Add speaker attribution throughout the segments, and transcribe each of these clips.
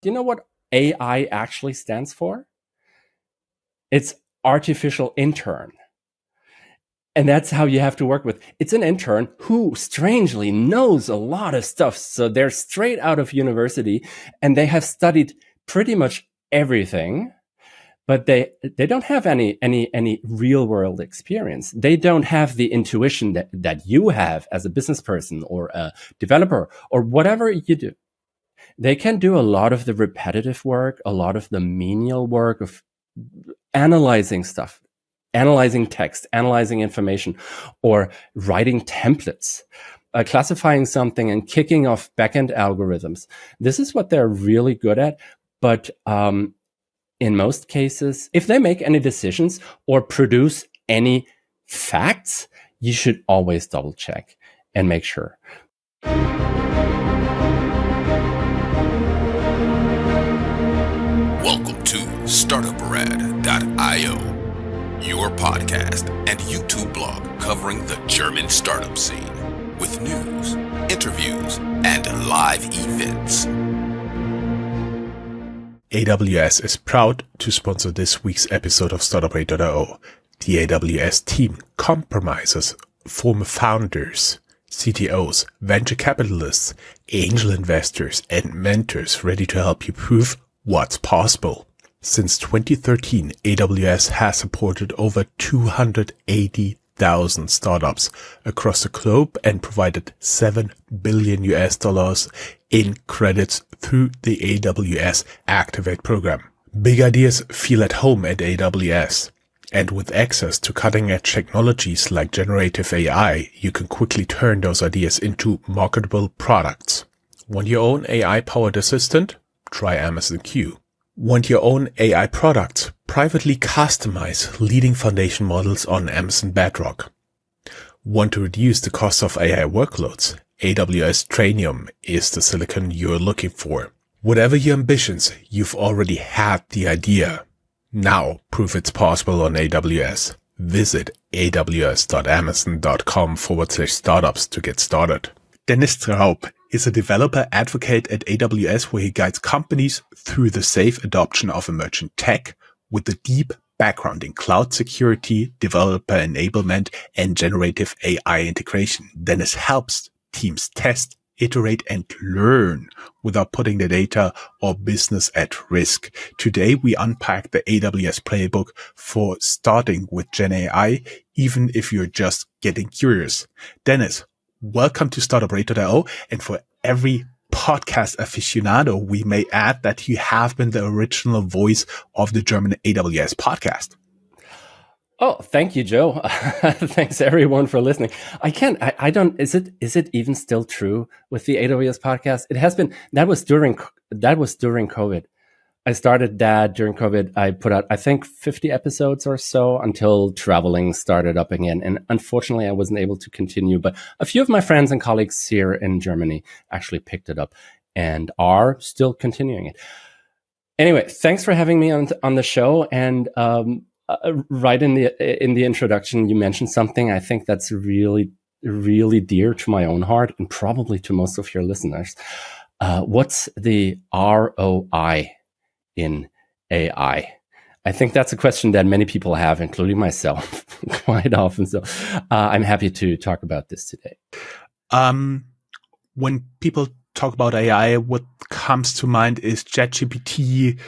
Speaker 1: Do you know what AI actually stands for? It's artificial intern. And that's how you have to work with. It's an intern who strangely knows a lot of stuff. So they're straight out of university and they have studied pretty much everything, but they don't have any real world experience. They don't have the intuition that you have as a business person or a developer or whatever you do. They can do a lot of the repetitive work, a lot of the menial work of analyzing stuff, analyzing text, analyzing information, or writing templates, classifying something and kicking off backend algorithms. This is what they're really good at. But in most cases, if they make any decisions or produce any facts, you should always double check and make sure.
Speaker 2: Welcome to Startuprad.io, your podcast and YouTube blog covering the German startup scene with news, interviews, and live events.
Speaker 3: AWS is proud to sponsor this week's episode of Startuprad.io. The AWS team compromises former founders, CTOs, venture capitalists, angel investors, and mentors ready to help you prove what's possible. Since 2013, AWS has supported over 280,000 startups across the globe and provided $7 billion in credits through the AWS Activate program. Big ideas feel at home at AWS. And with access to cutting-edge technologies like generative AI, you can quickly turn those ideas into marketable products. Want your own AI-powered assistant? Try Amazon Q. Want your own AI products? Privately customize leading foundation models on Amazon Bedrock. Want to reduce the cost of AI workloads? AWS Trainium is the silicon you're looking for. Whatever your ambitions, you've already had the idea. Now prove it's possible on AWS. Visit aws.amazon.com/startups to get started. Dennis Traub is a developer advocate at AWS where he guides companies through the safe adoption of emerging tech with a deep background in cloud security, developer enablement, and generative AI integration. Dennis helps teams test, iterate, and learn without putting the data or business at risk. Today, we unpack the AWS playbook for starting with GenAI, even if you're just getting curious. Dennis, welcome to Startuprad.io. And for every podcast aficionado, we may add that you have been the original voice of the German AWS podcast.
Speaker 1: Oh, thank you, Joe. Thanks everyone for listening. Is it even still true with the AWS podcast? It has been. That was during COVID. I started that during COVID. I put out, I think, 50 episodes or so until traveling started up again. And unfortunately, I wasn't able to continue. But a few of my friends and colleagues here in Germany actually picked it up and are still continuing it. Anyway, thanks for having me on the show. And right in the introduction, you mentioned something I think that's really, really dear to my own heart and probably to most of your listeners. What's the ROI in AI? I think that's a question that many people have, including myself, quite often. So I'm happy to talk about this today.
Speaker 3: When people talk about AI, what comes to mind is ChatGPT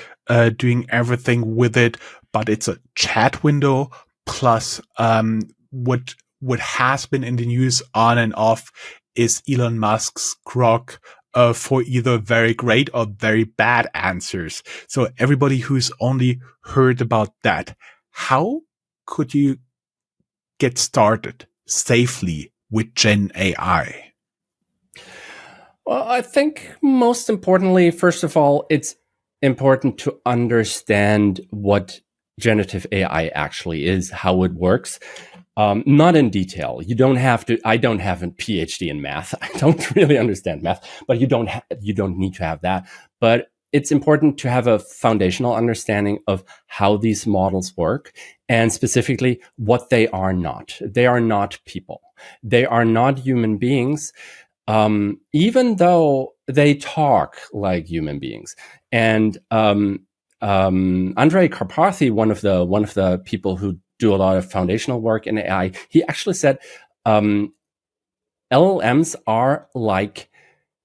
Speaker 3: doing everything with it, but it's a chat window plus what has been in the news on and off is Elon Musk's Grok for either very great or very bad answers. So everybody who's only heard about that, how could you get started safely with Gen AI?
Speaker 1: Well, I think most importantly, first of all, it's important to understand what generative AI actually is, how it works. Not in detail. You don't have to. I don't have a PhD in math. I don't really understand math, but you don't need to have that. But it's important to have a foundational understanding of how these models work and specifically what they are not. They are not people. They are not human beings. Even though they talk like human beings. And Andrej Karpathy, one of the people who do a lot of foundational work in AI, he actually said LLMs are like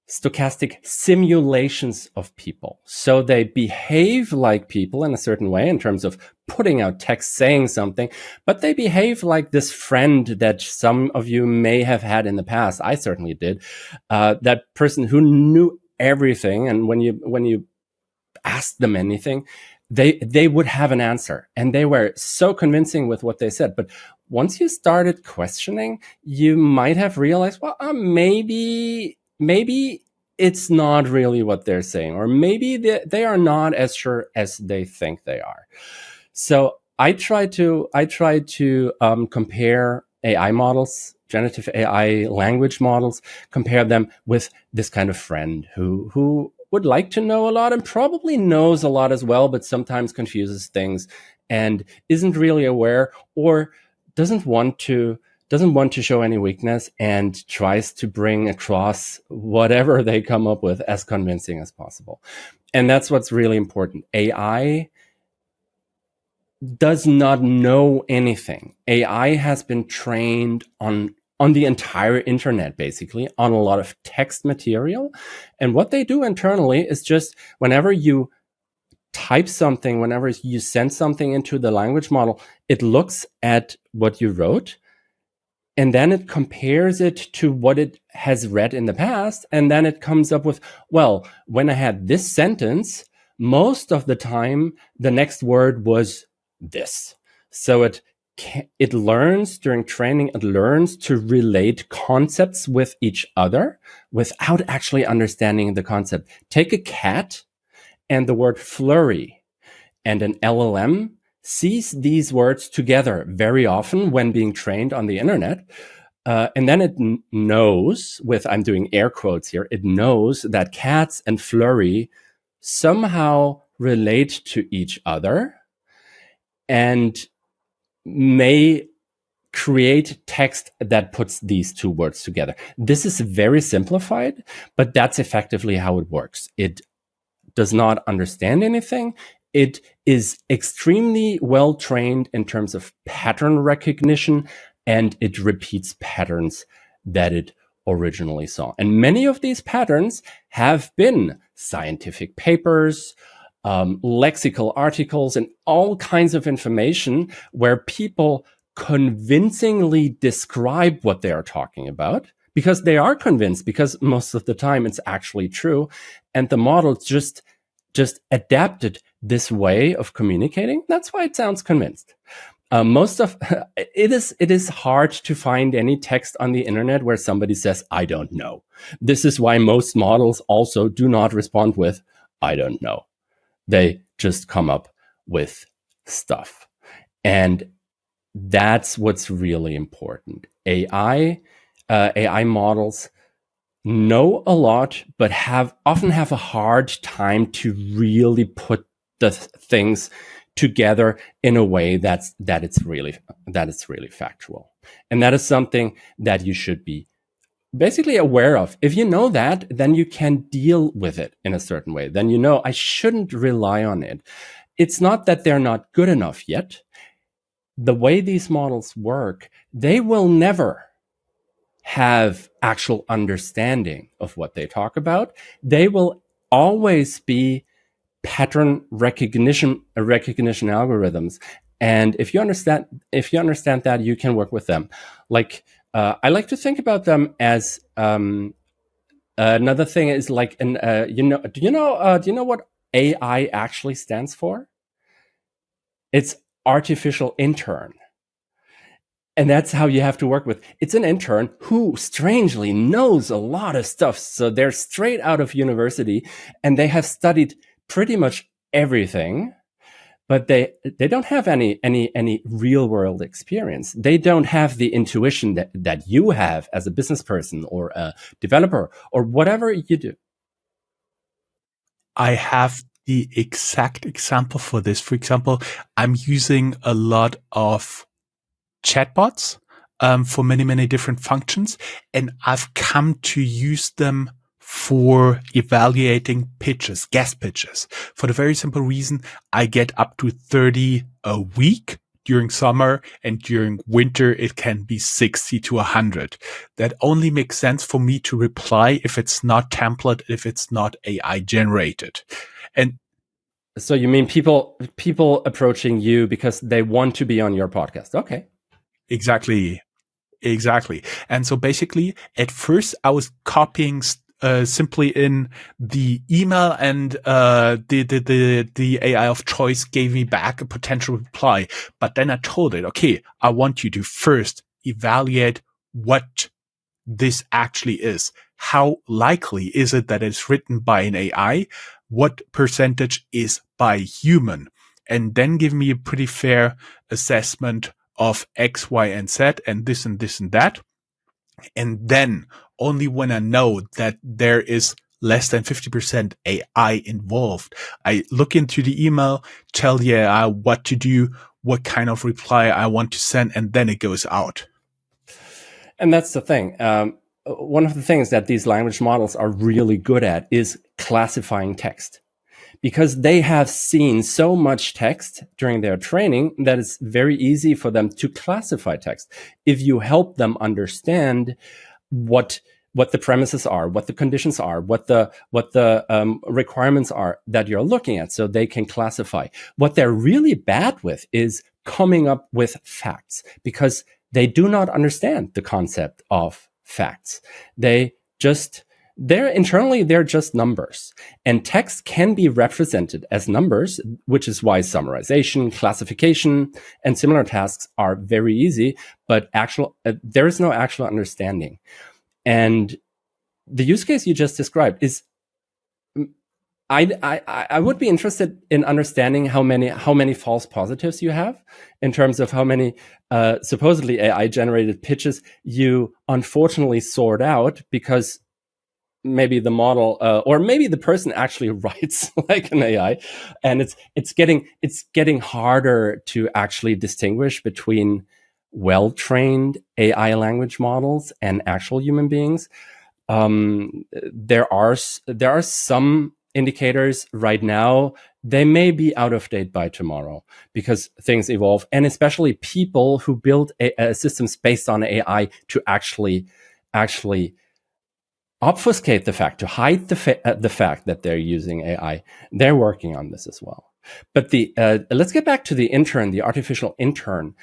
Speaker 1: stochastic simulations of people. So they behave like people in a certain way in terms of putting out text saying something, but they behave like this friend that some of you may have had in the past. I certainly did. That person who knew everything, and when you asked them anything, they would have an answer, and they were so convincing with what they said. But once you started questioning, you might have realized, well, maybe it's not really what they're saying, or maybe they are not as sure as they think they are. So I try to compare AI models, generative AI language models, compare them with this kind of friend who would like to know a lot and probably knows a lot as well, but sometimes confuses things and isn't really aware, or doesn't want to show any weakness and tries to bring across whatever they come up with as convincing as possible. And that's what's really important. AI does not know anything. AI has been trained on the entire internet, basically, on a lot of text material. And what they do internally is just whenever you type something, whenever you send something into the language model, it looks at what you wrote, and then it compares it to what it has read in the past. And then it comes up with, well, when I had this sentence, most of the time, the next word was this. So it learns during training, it learns to relate concepts with each other without actually understanding the concept. Take a cat and the word flurry, and an LLM sees these words together very often when being trained on the internet. And then it knows, I'm doing air quotes here, it knows that cats and flurry somehow relate to each other and may create text that puts these two words together. This is very simplified, but that's effectively how it works. It does not understand anything. It is extremely well trained in terms of pattern recognition, and it repeats patterns that it originally saw. And many of these patterns have been scientific papers, lexical articles, and all kinds of information where people convincingly describe what they are talking about, because they are convinced, because most of the time it's actually true. And the model just adapted this way of communicating. That's why it sounds convinced. It is hard to find any text on the internet where somebody says, I don't know. This is why most models also do not respond with, I don't know. They just come up with stuff. And that's what's really important. AI models know a lot, but often have a hard time to really put the things together in a way that it's really factual. And that is something that you should be basically aware of. If you know that, then you can deal with it in a certain way. Then you know, I shouldn't rely on it. It's not that they're not good enough yet. The way these models work, they will never have actual understanding of what they talk about. They will always be pattern recognition algorithms. And if you understand that, you can work with them. Like I like to think about them as another thing is like do you know what AI actually stands for? It's artificial intern. And that's how you have to work with. It's an intern who strangely knows a lot of stuff. So they're straight out of university and they have studied pretty much everything, but they don't have any real world experience. They don't have the intuition that you have as a business person or a developer or whatever you do.
Speaker 3: I have the exact example for this. For example, I'm using a lot of chatbots for many different functions, and I've come to use them for evaluating pitches, guest pitches, for the very simple reason I get up to 30 a week during summer, and during winter it can be 60 to 100. That only makes sense for me to reply if it's not template, if it's not AI generated. And
Speaker 1: so you mean people approaching you because they want to be on your podcast? Okay.
Speaker 3: Exactly. And so basically, at first I was copying simply in the email, and the AI of choice gave me back a potential reply. But then I told it, okay, I want you to first evaluate what this actually is. How likely is it that it's written by an AI? What percentage is by human? And then give me a pretty fair assessment of X, Y, and Z, and this and this and that. And then only when I know that there is less than 50% AI involved, I look into the email, tell the AI what to do, what kind of reply I want to send, and then it goes out.
Speaker 1: And that's the thing. One of the things that these language models are really good at is classifying text, because they have seen so much text during their training that it's very easy for them to classify text. If you help them understand what the premises are, what the conditions are, what the requirements are that you're looking at, so they can classify. What they're really bad with is coming up with facts, because they do not understand the concept of facts. They're just numbers, and text can be represented as numbers, which is why summarization, classification, and similar tasks are very easy, but there is no actual understanding. And the use case you just described is, I would be interested in understanding how many false positives you have in terms of how many supposedly AI generated pitches you unfortunately sort out, because maybe the model or maybe the person actually writes like an AI, and it's getting harder to actually distinguish between well-trained AI language models and actual human beings. There are some indicators right now. They may be out of date by tomorrow because things evolve, and especially people who build systems based on AI to actually obfuscate the fact, to hide the fact that they're using AI. They're working on this as well. But let's get back to the intern, the artificial intern.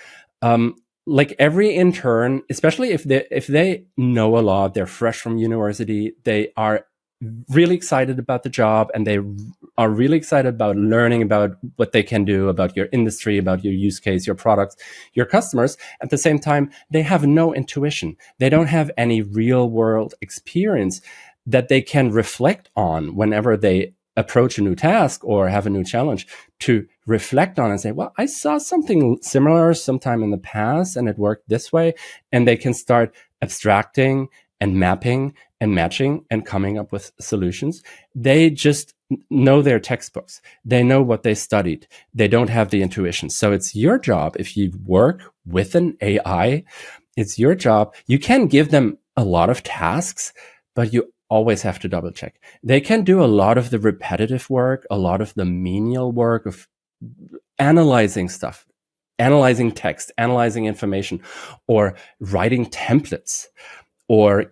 Speaker 1: Like every intern, especially if they know a lot, they're fresh from university, they are really excited about the job, and they are really excited about learning about what they can do, about your industry, about your use case, your products, your customers. At the same time, they have no intuition. They don't have any real world experience that they can reflect on whenever they approach a new task or have a new challenge, to reflect on and say, well, I saw something similar sometime in the past and it worked this way. And they can start abstracting and mapping and matching and coming up with solutions. They just know their textbooks. They know what they studied. They don't have the intuition. So it's your job, if you work with an AI, it's your job. You can give them a lot of tasks, but you always have to double check. They can do a lot of the repetitive work, a lot of the menial work of analyzing stuff, analyzing text, analyzing information, or writing templates, or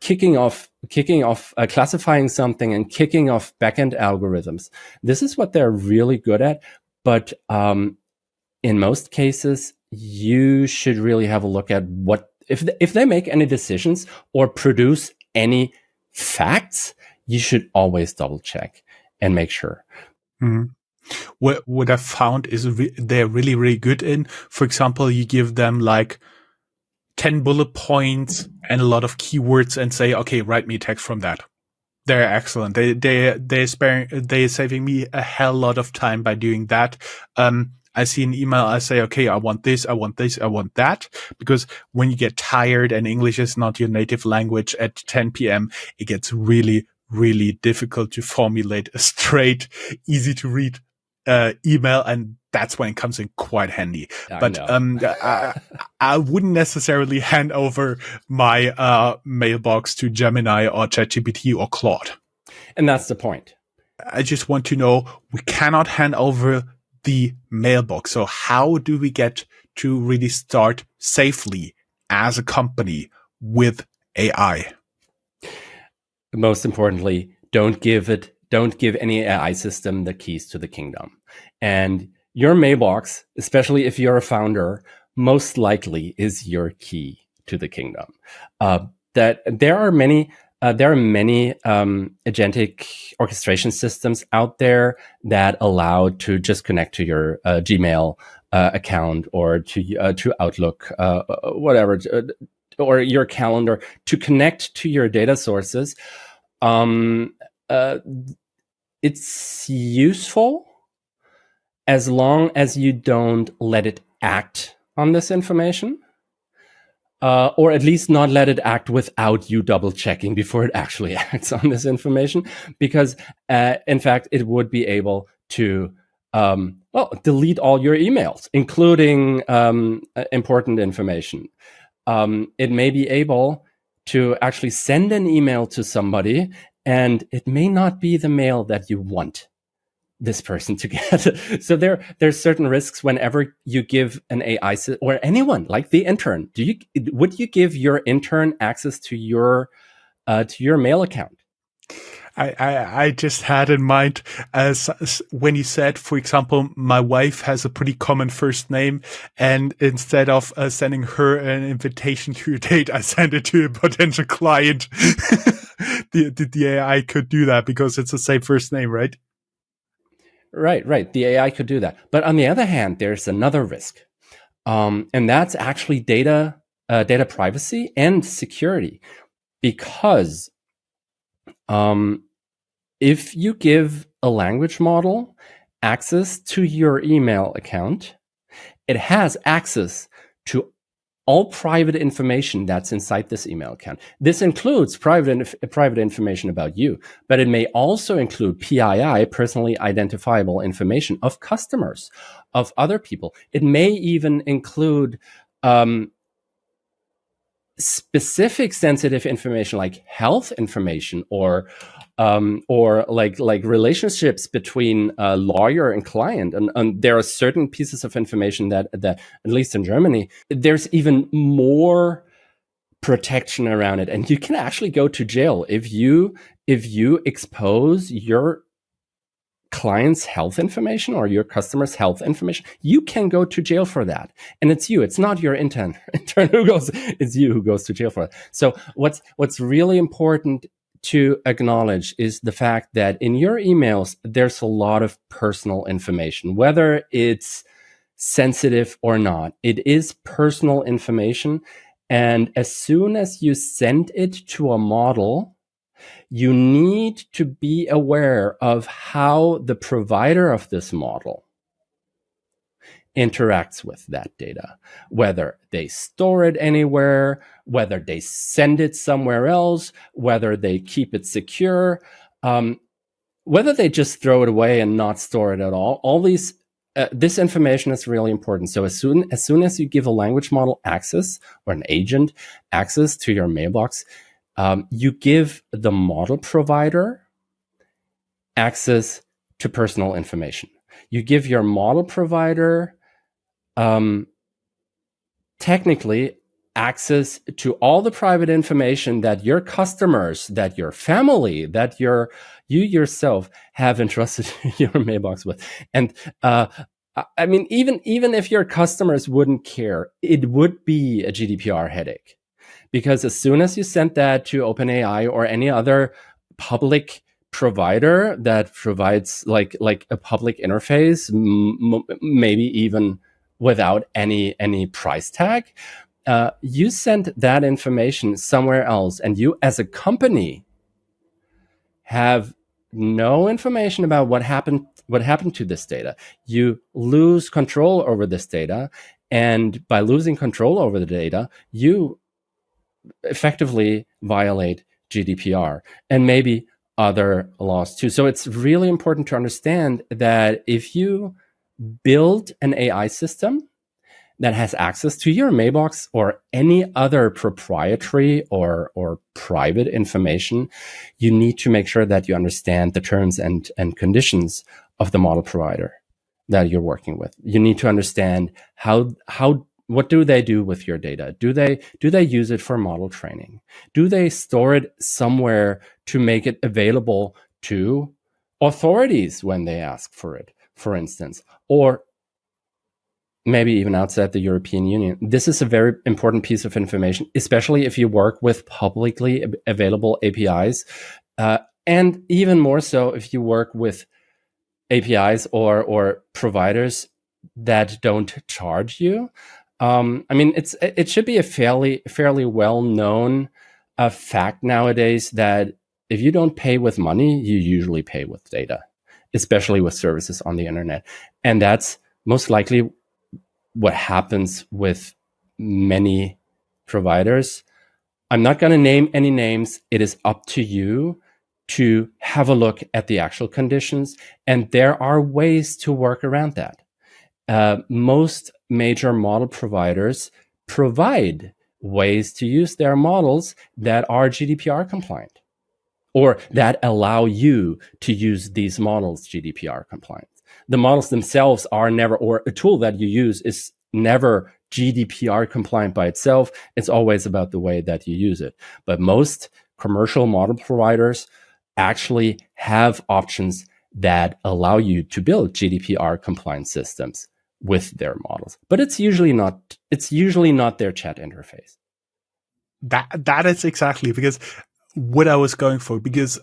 Speaker 1: classifying something and kicking off backend algorithms. This is what they're really good at. But in most cases, you should really have a look at what, if they make any decisions or produce any facts, you should always double check and make sure.
Speaker 3: Mm-hmm. What I've found is they're really, really good in, for example, you give them like 10 bullet points and a lot of keywords and say, okay, write me text from that. They're excellent. They're saving me a hell lot of time by doing that. I see an email, I say, okay, I want this, I want this, I want that. Because when you get tired and English is not your native language at 10 p.m., it gets really, really difficult to formulate a straight, easy to read email, and that's when it comes in quite handy. But I wouldn't necessarily hand over my mailbox to Gemini or ChatGPT or Claude.
Speaker 1: And that's the point.
Speaker 3: I just want to know, we cannot hand over the mailbox. So how do we get to really start safely as a company with AI?
Speaker 1: Most importantly, don't give any AI system the keys to the kingdom. And your mailbox, especially if you're a founder, most likely is your key to the kingdom. That there are many agentic orchestration systems out there that allow to just connect to your Gmail account or to Outlook, whatever, or your calendar, to connect to your data sources. It's useful as long as you don't let it act on this information. Or at least not let it act without you double checking before it actually acts on this information. Because in fact, it would be able to delete all your emails, including important information. It may be able to actually send an email to somebody, and it may not be the mail that you want this person to get. So there's certain risks whenever you give an AI or anyone, like the intern. Would you give your intern access to your mail account?
Speaker 3: I just had in mind as when you said, for example, my wife has a pretty common first name, and instead of sending her an invitation to a date, I send it to a potential client. The AI could do that because it's the same first name, right?
Speaker 1: Right. The AI could do that. But on the other hand, there's another risk. And that's actually data privacy and security. Because if you give a language model access to your email account, it has access to all private information that's inside this email account. This includes private information about you, but it may also include PII, personally identifiable information, of customers, of other people. It may even include specific sensitive information like health information or like relationships between a lawyer and client. And there are certain pieces of information that at least in Germany, there's even more protection around it. And you can actually go to jail if you expose your client's health information or your customer's health information. You can go to jail for that. And it's you. It's not your intern who goes, it's you who goes to jail for it. So what's really important to acknowledge is the fact that in your emails, there's a lot of personal information, whether it's sensitive or not. It is personal information. And as soon as you send it to a model, you need to be aware of how the provider of this model interacts with that data, whether they store it anywhere, whether they send it somewhere else, whether they keep it secure, whether they just throw it away and not store it at all. All these, this information is really important. So as soon as you give a language model access or an agent access to your mailbox, you give the model provider access to personal information. You give your model provider technically access to all the private information that your customers, that your family, that you yourself have entrusted your mailbox with. And I mean, even if your customers wouldn't care, it would be a GDPR headache. Because as soon as you send that to OpenAI or any other public provider that provides like a public interface, maybe even without any price tag, you send that information somewhere else, and you as a company have no information about what happened to this data. You lose control over this data, and by losing control over the data, you effectively violate GDPR and maybe other laws too. So it's really important to understand that if you build an AI system that has access to your mailbox or any other proprietary or private information, you need to make sure that you understand the terms and conditions of the model provider that you're working with. You need to understand what do they do with your data? Do they use it for model training? Do they store it somewhere to make it available to authorities when they ask for it, for instance, or maybe even outside the European Union? This is a very important piece of information, especially if you work with publicly available APIs, and even more so if you work with APIs or providers that don't charge you. It should be a fairly well known fact nowadays that if you don't pay with money, you usually pay with data, especially with services on the internet, and that's most likely what happens with many providers. I'm not going to name any names. It is up to you to have a look at the actual conditions, and there are ways to work around that. Most major model providers provide ways to use their models that are GDPR compliant, or that allow you to use these models GDPR compliant. The models themselves are never, or a tool that you use is never GDPR compliant by itself. It's always about the way that you use it. But most commercial model providers actually have options that allow you to build GDPR compliant systems with their models. But it's usually not their chat interface.
Speaker 3: That is exactly because what I was going for, because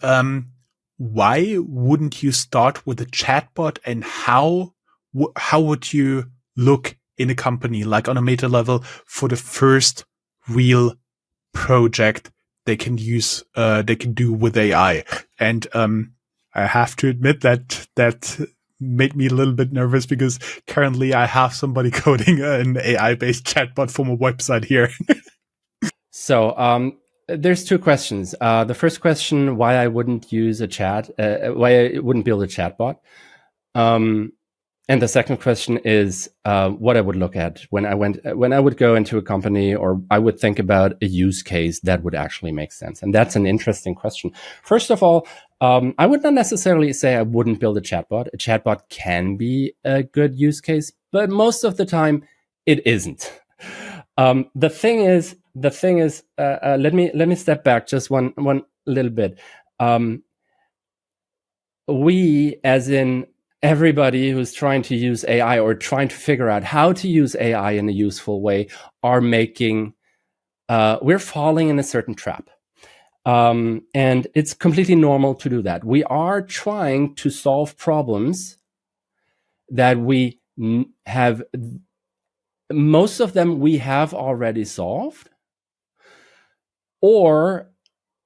Speaker 3: why wouldn't you start with a chatbot, and how would you look in a company, like on a meta level, for the first real project they can use, they can do with AI? And I have to admit that made me a little bit nervous, because currently I have somebody coding an AI-based chatbot for my website here.
Speaker 1: So there's two questions. The first question, why I wouldn't use a chat, why I wouldn't build a chatbot. And the second question is what I would look at when I would go into a company, or I would think about a use case that would actually make sense. And that's an interesting question. First of all, I would not necessarily say I wouldn't build a chatbot. A chatbot can be a good use case, but most of the time it isn't. The thing is, let me step back just one little bit. We, as in everybody who's trying to use AI or trying to figure out how to use AI in a useful way, are we're falling in a certain trap. And it's completely normal to do that. We are trying to solve problems that we have. Most of them we have already solved, or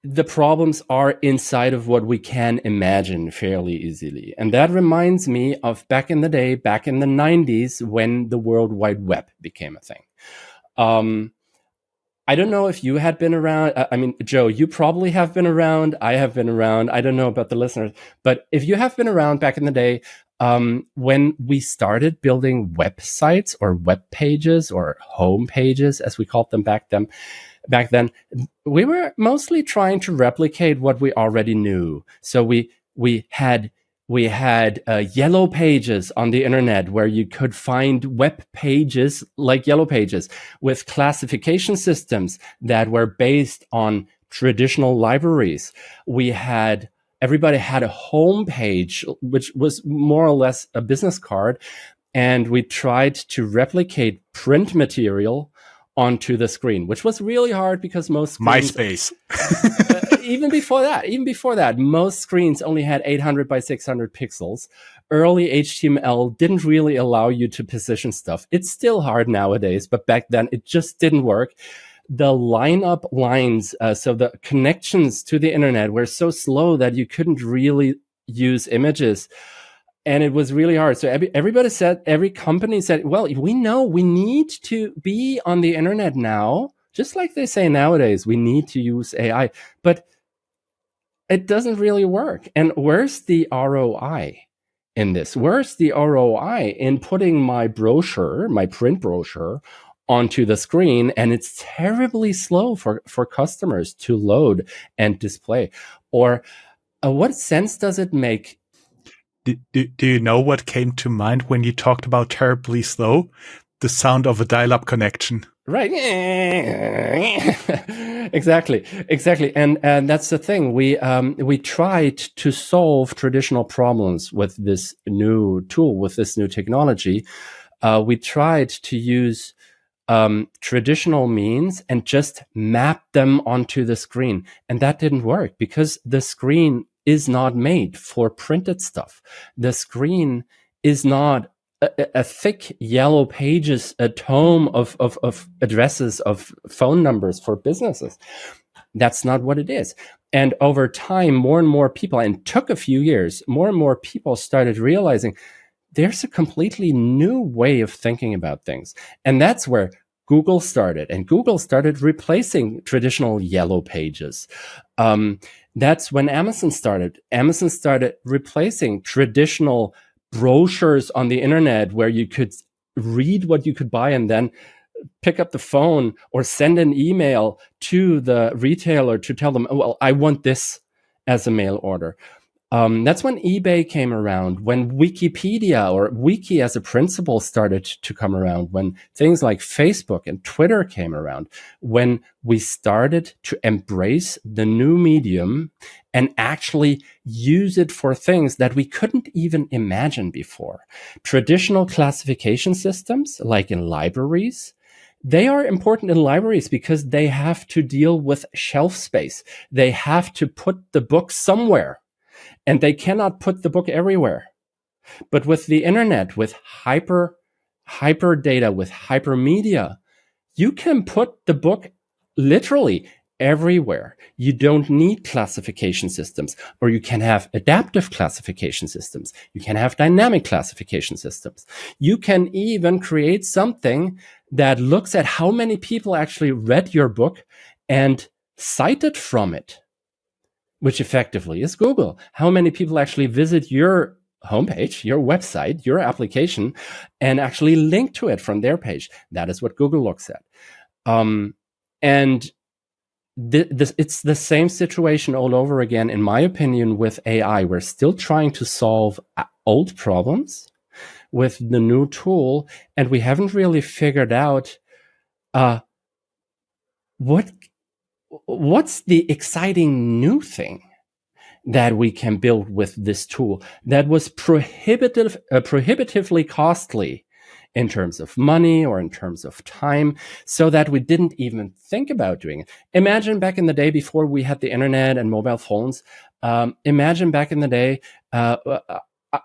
Speaker 1: the problems are inside of what we can imagine fairly easily. And that reminds me of back in the day, back in the 90s, when the World Wide Web became a thing. I don't know if you had been around. Joe, you probably have been around. I have been around. I don't know about the listeners, but if you have been around back in the day, when we started building websites or web pages or home pages, as we called them back then, we were mostly trying to replicate what we already knew. So we had yellow pages on the internet where you could find web pages like yellow pages with classification systems that were based on traditional libraries. Everybody had a home page, which was more or less a business card. And we tried to replicate print material onto the screen, which was really hard because most screens,
Speaker 3: MySpace.
Speaker 1: even before that, most screens only had 800 by 600 pixels. Early HTML didn't really allow you to position stuff. It's still hard nowadays, but back then it just didn't work. The lineup lines, so the connections to the internet were so slow that you couldn't really use images. And it was really hard. So every company said, well, we know we need to be on the internet now, just like they say nowadays, we need to use AI, but it doesn't really work. And where's the ROI? in this? Where's the ROI in putting my brochure, my print brochure, onto the screen? And it's terribly slow for customers to load and display. Or what sense does it make?
Speaker 3: Do you know what came to mind when you talked about terribly slow? The sound of a dial-up connection.
Speaker 1: Right. Exactly. And that's the thing. We tried to solve traditional problems with this new tool, with this new technology. We tried to use traditional means and just map them onto the screen. And that didn't work because the screen is not made for printed stuff. The screen is not a thick yellow pages, a tome of addresses, of phone numbers for businesses. That's not what it is. And over time, more and more people, and it took a few years, more and more people started realizing there's a completely new way of thinking about things. And that's where Google started. And Google started replacing traditional yellow pages. That's when Amazon started. Amazon started replacing traditional brochures on the internet where you could read what you could buy and then pick up the phone or send an email to the retailer to tell them, oh, well, I want this as a mail order. That's when eBay came around, when Wikipedia or Wiki as a principle started to come around, when things like Facebook and Twitter came around, when we started to embrace the new medium and actually use it for things that we couldn't even imagine before. Traditional classification systems, like in libraries, they are important in libraries because they have to deal with shelf space. They have to put the book somewhere. And they cannot put the book everywhere. But with the internet, with hyper data, with hypermedia, you can put the book literally everywhere. You don't need classification systems, or you can have adaptive classification systems. You can have dynamic classification systems. You can even create something that looks at how many people actually read your book and cited from it, which effectively is Google. How many people actually visit your homepage, your website, your application, and actually link to it from their page? That is what Google looks at. And it's the same situation all over again, in my opinion, with AI. We're still trying to solve old problems with the new tool, and we haven't really figured out what's the exciting new thing that we can build with this tool that was prohibitively costly in terms of money or in terms of time, so that we didn't even think about doing it. Imagine back in the day before we had the internet and mobile phones. Imagine back in the day,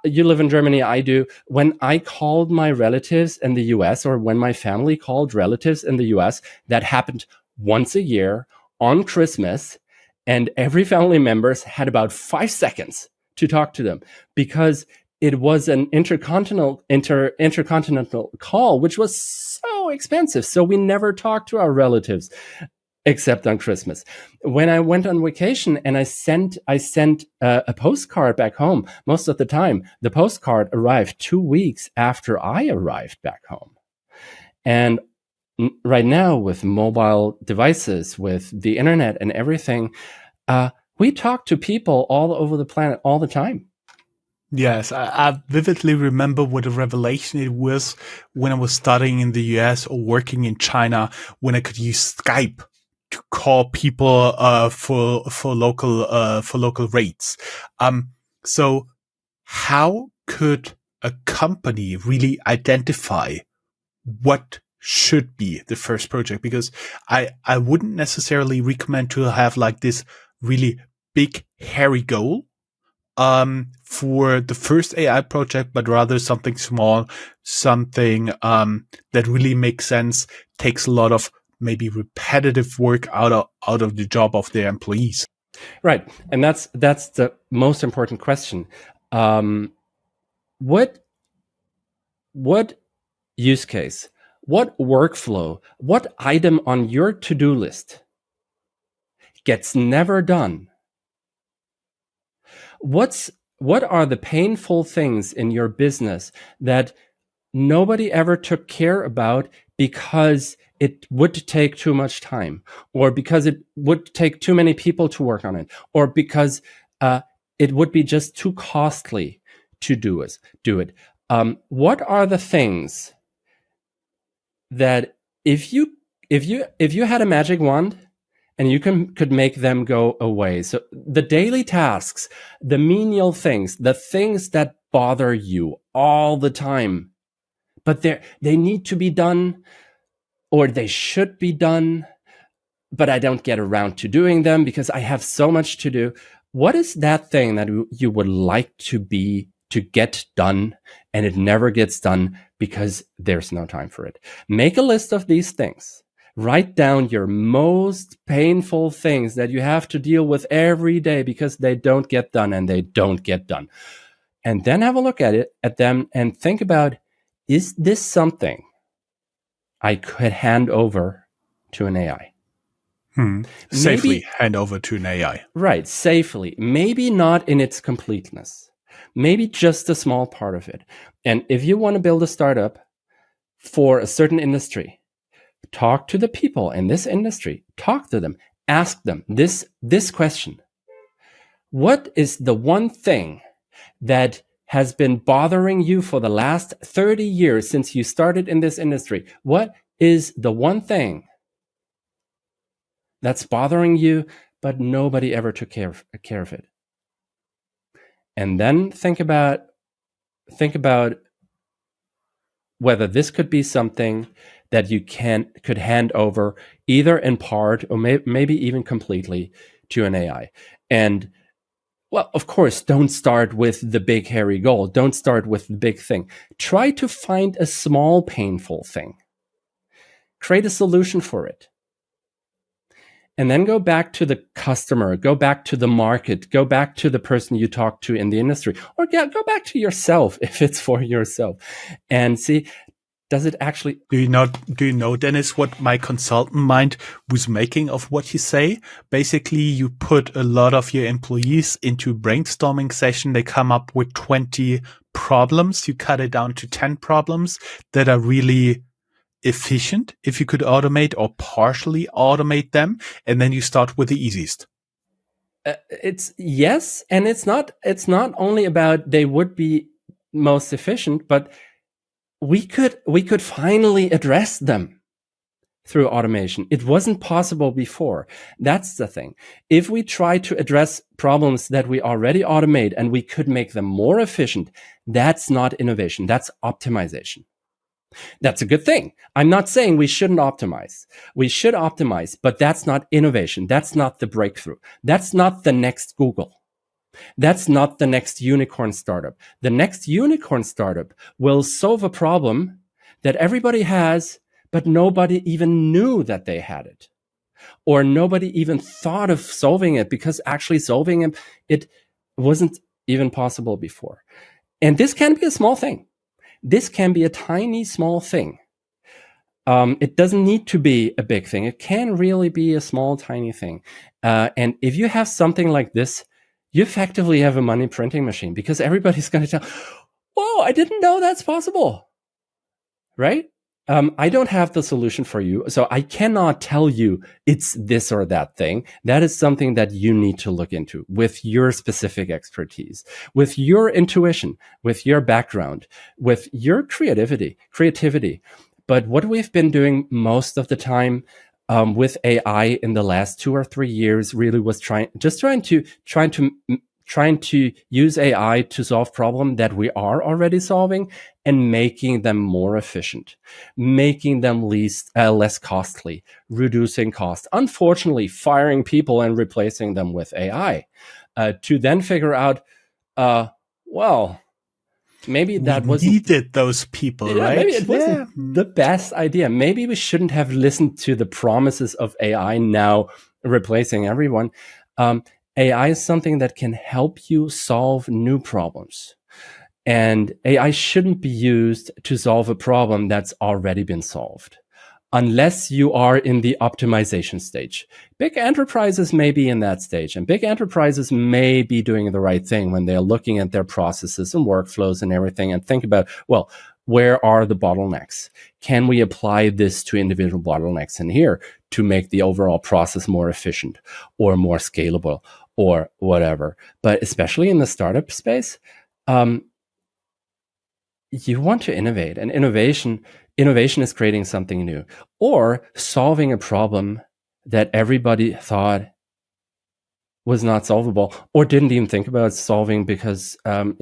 Speaker 1: you live in Germany, I do. When I called my relatives in the US, or when my family called relatives in the US, that happened once a year on Christmas, and every family members had about 5 seconds to talk to them, because it was an intercontinental call, which was so expensive. So we never talked to our relatives except on Christmas. When I went on vacation and I sent a postcard back home, most of the time the postcard arrived 2 weeks after I arrived back home. And right now, with mobile devices, with the internet and everything, we talk to people all over the planet all the time.
Speaker 3: Yes, I vividly remember what a revelation it was when I was studying in the US or working in China, when I could use Skype to call people for local rates. So how could a company really identify what should be the first project? Because I wouldn't necessarily recommend to have like this really big hairy goal for the first AI project, but rather something small, something that really makes sense, takes a lot of maybe repetitive work out of the job of their employees.
Speaker 1: Right, and that's the most important question. What use case, what workflow, what item on your to-do list gets never done? What's what are the painful things in your business that nobody ever took care about because it would take too much time, or because it would take too many people to work on it, or because it would be just too costly to do it. What are the things that if you had a magic wand and you could make them go away? So the daily tasks, the menial things, the things that bother you all the time, but they need to be done, or they should be done, but I don't get around to doing them because I have so much to do. What is that thing that you would like to get done, and it never gets done because there's no time for it? Make a list of these things. Write down your most painful things that you have to deal with every day because they don't get done, and they don't get done. And then have a look at them and think about, is this something I could hand over to an AI?
Speaker 3: Safely hand over to an AI.
Speaker 1: Right, safely. Maybe not in its completeness. Maybe just a small part of it. And if you want to build a startup for a certain industry, talk to the people in this industry. Talk to them. Ask them this question. What is the one thing that has been bothering you for the last 30 years since you started in this industry? What is the one thing that's bothering you, but nobody ever took care of it? And then think about whether this could be something that you could hand over either in part or maybe even completely to an AI. And well, of course, don't start with the big hairy goal. Don't start with the big thing. Try to find a small painful thing. Create a solution for it. And then go back to the customer, go back to the market, go back to the person you talk to in the industry, or go back to yourself if it's for yourself, and see, does it actually...
Speaker 3: Do you know, Dennis, what my consultant mind was making of what you say? Basically, you put a lot of your employees into brainstorming session. They come up with 20 problems. You cut it down to 10 problems that are really efficient if you could automate or partially automate them, and then you start with the easiest.
Speaker 1: It's yes, and it's not only about they would be most efficient, but we could finally address them through automation. It wasn't possible before. That's the thing. If we try to address problems that we already automate and we could make them more efficient, that's not innovation. That's optimization. That's a good thing. I'm not saying we shouldn't optimize. We should optimize, but that's not innovation. That's not the breakthrough. That's not the next Google. That's not the next unicorn startup. The next unicorn startup will solve a problem that everybody has, but nobody even knew that they had it. Or nobody even thought of solving it because actually solving it wasn't even possible before. And this can be a small thing. This can be a tiny, small thing. It doesn't need to be a big thing. It can really be a small, tiny thing. And if you have something like this, you effectively have a money printing machine, because everybody's going to tell, whoa, I didn't know that's possible. Right? I don't have the solution for you, so I cannot tell you it's this or that thing. That is something that you need to look into with your specific expertise, with your intuition, with your background, with your creativity. But what we've been doing most of the time with AI in the last 2 or 3 years really was trying to use AI to solve problems that we are already solving and making them more efficient, making them less costly, reducing cost. Unfortunately, firing people and replacing them with AI to then figure out, well, maybe that wasn't
Speaker 3: needed those people, right?
Speaker 1: Maybe it wasn't the best idea. Maybe we shouldn't have listened to the promises of AI now replacing everyone. AI is something that can help you solve new problems. And AI shouldn't be used to solve a problem that's already been solved. unless you are in the optimization stage. Big enterprises may be in that stage, and big enterprises may be doing the right thing when they're looking at their processes and workflows and everything and think about, well, where are the bottlenecks? Can we apply this to individual bottlenecks in here to make the overall process more efficient or more scalable or whatever? But especially in the startup space, you want to innovate, and innovation is creating something new or solving a problem that everybody thought was not solvable or didn't even think about solving because we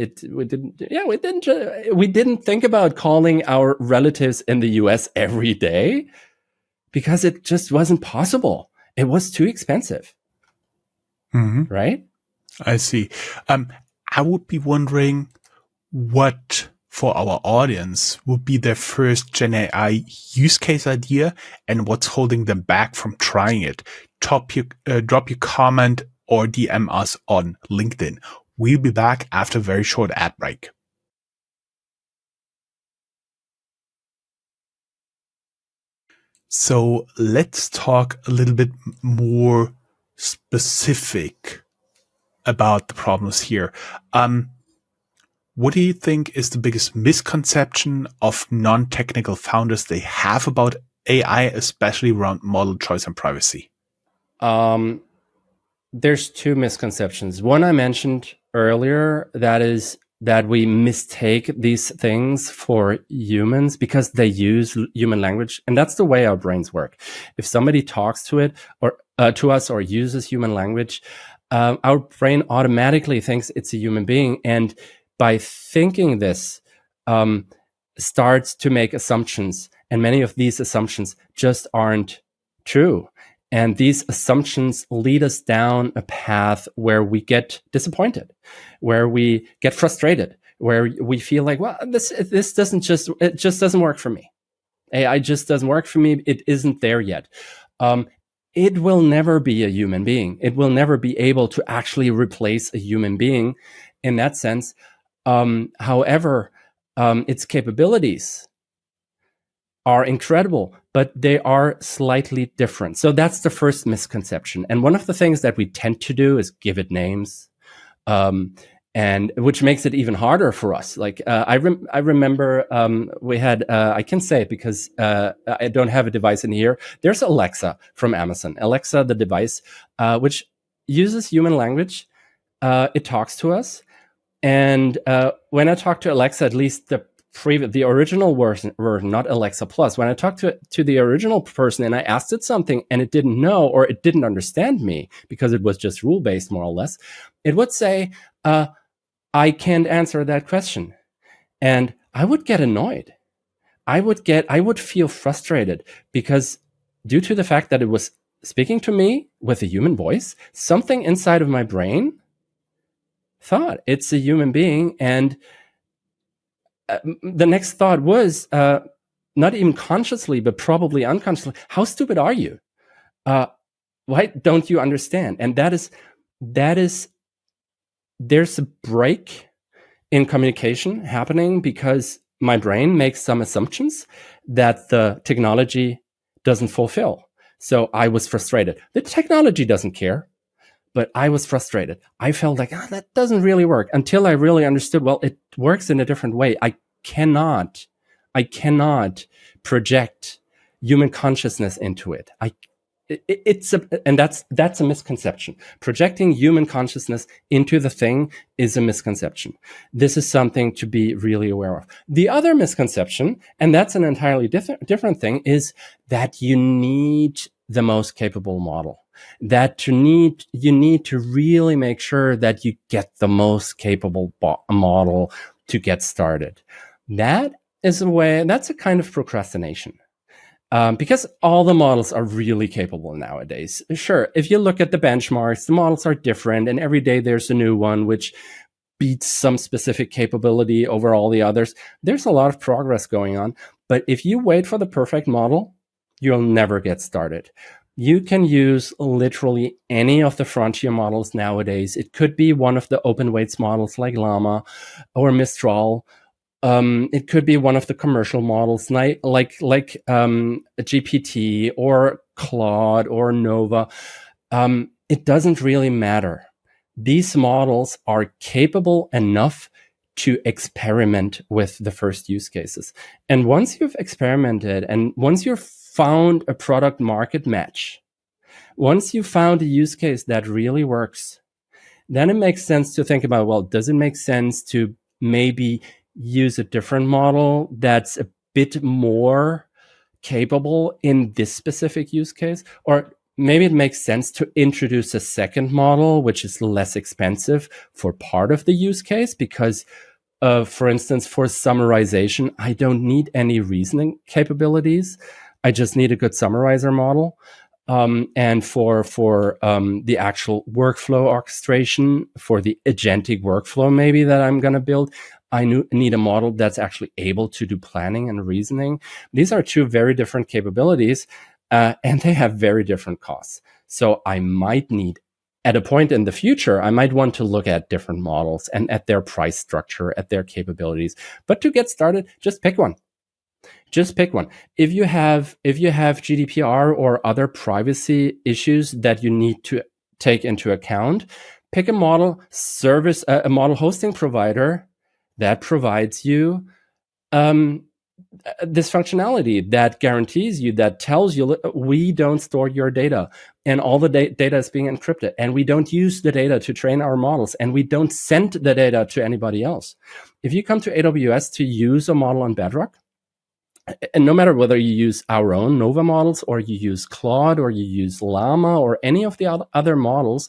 Speaker 1: didn't think about calling our relatives in the US every day because it just wasn't possible. It was too expensive. Right?
Speaker 3: I see. I would be wondering what for our audience would be their first GenAI use case idea and what's holding them back from trying it. Drop your comment or DM us on LinkedIn. We'll be back after a very short ad break. So let's talk a little bit more specific about the problems here. What do you think is the biggest misconception of non-technical founders they have about AI, especially around model choice and privacy?
Speaker 1: There's two misconceptions. One I mentioned earlier, that is that we mistake these things for humans because they use human language, and that's the way our brains work. If somebody talks to it or to us or uses human language, our brain automatically thinks it's a human being, and by thinking this, starts to make assumptions, and many of these assumptions just aren't true. And these assumptions lead us down a path where we get disappointed, where we get frustrated, where we feel like, well, this just doesn't work for me. AI just doesn't work for me. It isn't there yet. It will never be a human being. It will never be able to actually replace a human being in that sense. However, its capabilities are incredible, but they are slightly different. So that's the first misconception. And one of the things that we tend to do is give it names, and which makes it even harder for us. Like I remember we had, I can say it because I don't have a device in here. There's Alexa from Amazon. Alexa, the device, which uses human language. It talks to us. And when I talk to Alexa, at least the original version, not Alexa Plus, when I talked to the original person and I asked it something and it didn't know or it didn't understand me because it was just rule-based more or less, it would say, I can't answer that question. And I would get annoyed. I would feel frustrated because due to the fact that it was speaking to me with a human voice, something inside of my brain thought it's a human being. And the next thought was, not even consciously, but probably unconsciously, how stupid are you? Why don't you understand? And that is, there's a break in communication happening because my brain makes some assumptions that the technology doesn't fulfill. So I was frustrated. The technology doesn't care, but I was frustrated. I felt like, that doesn't really work, until I really understood, well, it works in a different way. I cannot project human consciousness into it. And that's a misconception. Projecting human consciousness into the thing is a misconception. This is something to be really aware of. The other misconception, and that's an entirely different thing, is that you need the most capable model. That you need to really make sure that you get the most capable model to get started. That's a kind of procrastination. Because all the models are really capable nowadays. Sure, if you look at the benchmarks, the models are different, and every day there's a new one which beats some specific capability over all the others. There's a lot of progress going on. But if you wait for the perfect model, you'll never get started. You can use literally any of the frontier models nowadays. It could be one of the open weights models like Llama or Mistral It could be one of the commercial models, like GPT or Claude or Nova. It doesn't really matter. These models are capable enough to experiment with the first use cases. And once you've experimented and once you've found a product market match, once you found a use case that really works, then it makes sense to think about, well, does it make sense to maybe use a different model that's a bit more capable in this specific use case? Or maybe it makes sense to introduce a second model, which is less expensive for part of the use case, because for instance, for summarization, I don't need any reasoning capabilities. I just need a good summarizer model. And for the actual workflow orchestration, for the agentic workflow maybe that I'm going to build, I need a model that's actually able to do planning and reasoning. These are two very different capabilities, and they have very different costs. So I might need, at a point in the future, I might want to look at different models and at their price structure, at their capabilities. But to get started, just pick one. Just pick one. If you have GDPR or other privacy issues that you need to take into account, pick a model service, a model hosting provider that provides you this functionality, that guarantees you, that tells you, we don't store your data, and all the data is being encrypted, and we don't use the data to train our models, and we don't send the data to anybody else. If you come to AWS to use a model on Bedrock, and no matter whether you use our own Nova models or you use Claude or you use Llama or any of the other models,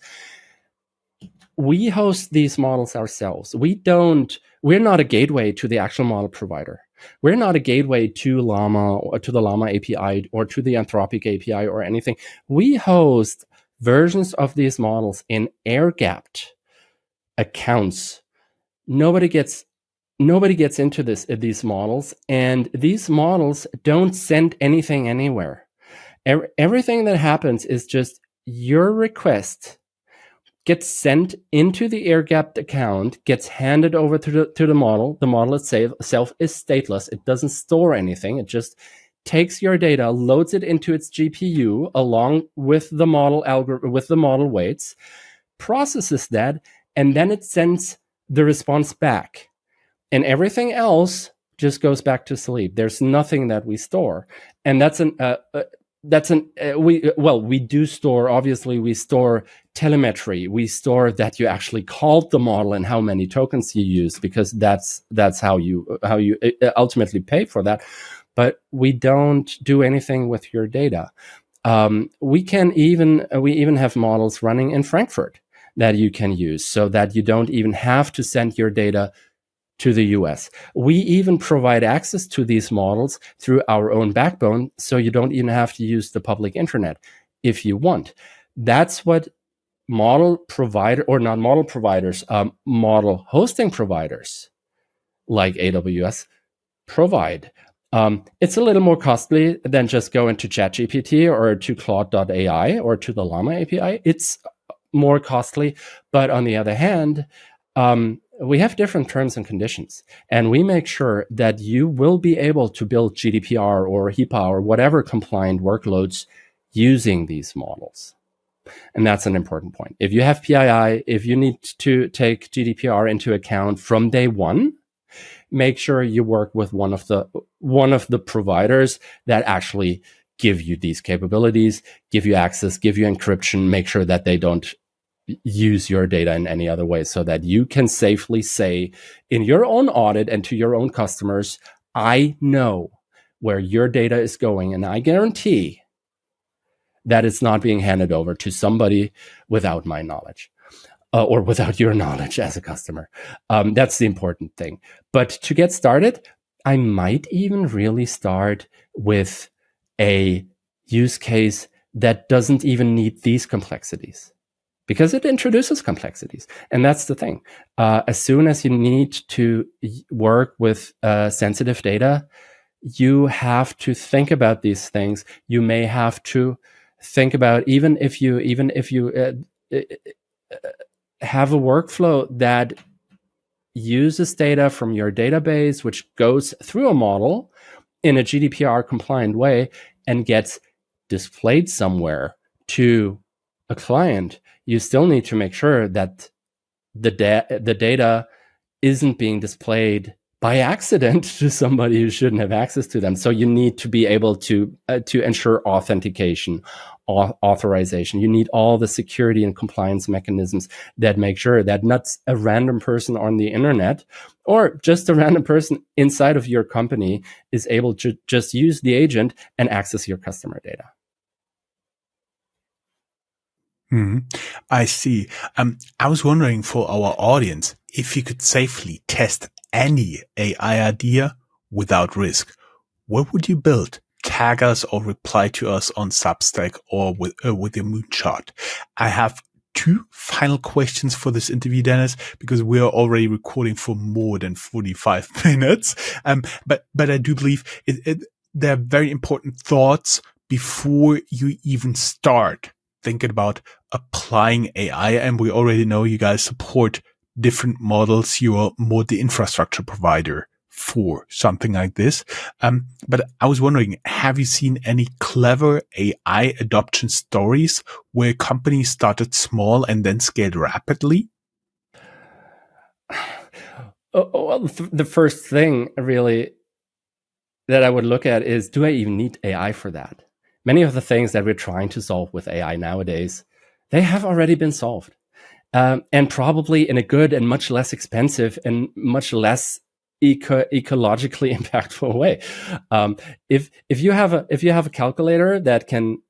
Speaker 1: we host these models ourselves. We're not a gateway to the actual model provider. We're not a gateway to Llama or to the Llama API or to the Anthropic API or anything. We host versions of these models in air-gapped accounts. Nobody gets into these models, and these models don't send anything anywhere. Everything that happens is just your request gets sent into the air-gapped account, gets handed over to the model. The model itself is stateless. It doesn't store anything. It just takes your data, loads it into its GPU along with the model with the model weights, processes that, and then it sends the response back. And everything else just goes back to sleep. There's nothing that we store. And we do store, obviously we store telemetry. We store that you actually called the model and how many tokens you use, because that's how you ultimately pay for that. But we don't do anything with your data. We even have models running in Frankfurt that you can use, so that you don't even have to send your data to the US. We even provide access to these models through our own backbone, so you don't even have to use the public internet if you want. That's what model hosting providers like AWS provide. It's a little more costly than just going to ChatGPT or to Claude.ai or to the Llama API. It's more costly, but on the other hand, we have different terms and conditions, and we make sure that you will be able to build GDPR or HIPAA or whatever compliant workloads using these models. And that's an important point. If you have PII, if you need to take GDPR into account from day one, make sure you work with one of the providers that actually give you these capabilities, give you access, give you encryption, make sure that they don't use your data in any other way, so that you can safely say in your own audit and to your own customers, I know where your data is going, and I guarantee that it's not being handed over to somebody without my knowledge or without your knowledge as a customer. That's the important thing. But to get started, I might even really start with a use case that doesn't even need these complexities, because it introduces complexities. And that's the thing. As soon as you need to work with sensitive data, you have to think about these things. You may have to think about, even if you have a workflow that uses data from your database, which goes through a model in a GDPR compliant way and gets displayed somewhere to a client, you still need to make sure that the data isn't being displayed by accident to somebody who shouldn't have access to them. So you need to be able to ensure authentication, authorization. You need all the security and compliance mechanisms that make sure that not a random person on the internet or just a random person inside of your company is able to just use the agent and access your customer data.
Speaker 3: I see. I was wondering for our audience, if you could safely test any AI idea without risk, what would you build? Tag us or reply to us on Substack or with your moonshot. I have 2 final questions for this interview, Dennis, because we are already recording for more than 45 minutes. But I do believe there are very important thoughts before you even start thinking about applying AI. And we already know you guys support different models. You are more the infrastructure provider for something like this. But I was wondering, have you seen any clever AI adoption stories where companies started small and then scaled rapidly?
Speaker 1: Well, the first thing really that I would look at is, do I even need AI for that? Many of the things that we're trying to solve with AI nowadays, they have already been solved. And probably in a good and much less expensive and much less ecologically impactful way. If you have a calculator that can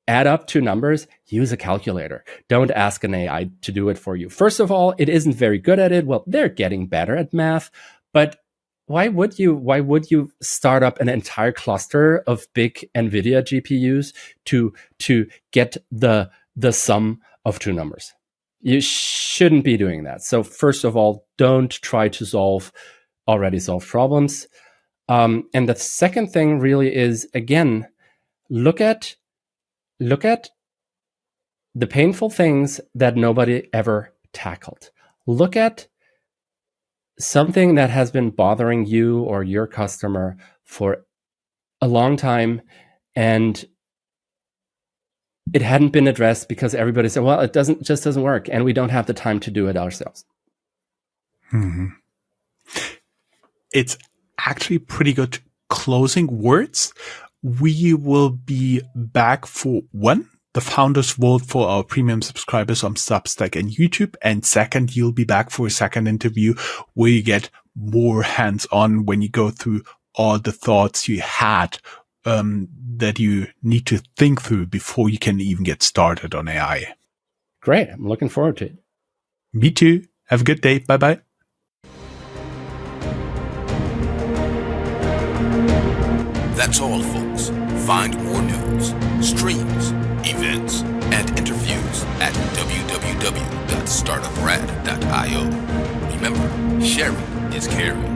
Speaker 1: add up 2 numbers, use a calculator. Don't ask an AI to do it for you. First of all, it isn't very good at it. Well, they're getting better at math, but why would you start up an entire cluster of big NVIDIA GPUs to get the sum of 2 numbers? You shouldn't be doing that. So first of all, don't try to solve already solved problems. And the second thing really is, again, look at the painful things that nobody ever tackled. Look at something that has been bothering you or your customer for a long time, and it hadn't been addressed because everybody said, well, it just doesn't work, and we don't have the time to do it ourselves.
Speaker 3: It's actually pretty good closing words. We will be back for 1, the founders vote for our premium subscribers on Substack and YouTube. And 2nd, you'll be back for a 2nd interview where you get more hands-on when you go through all the thoughts you had that you need to think through before you can even get started on AI.
Speaker 1: Great. I'm looking forward to it.
Speaker 3: Me too. Have a good day. Bye-bye.
Speaker 2: That's all, folks. Find more news, streams, events, and interviews at www.startuprad.io. Remember, sharing is caring.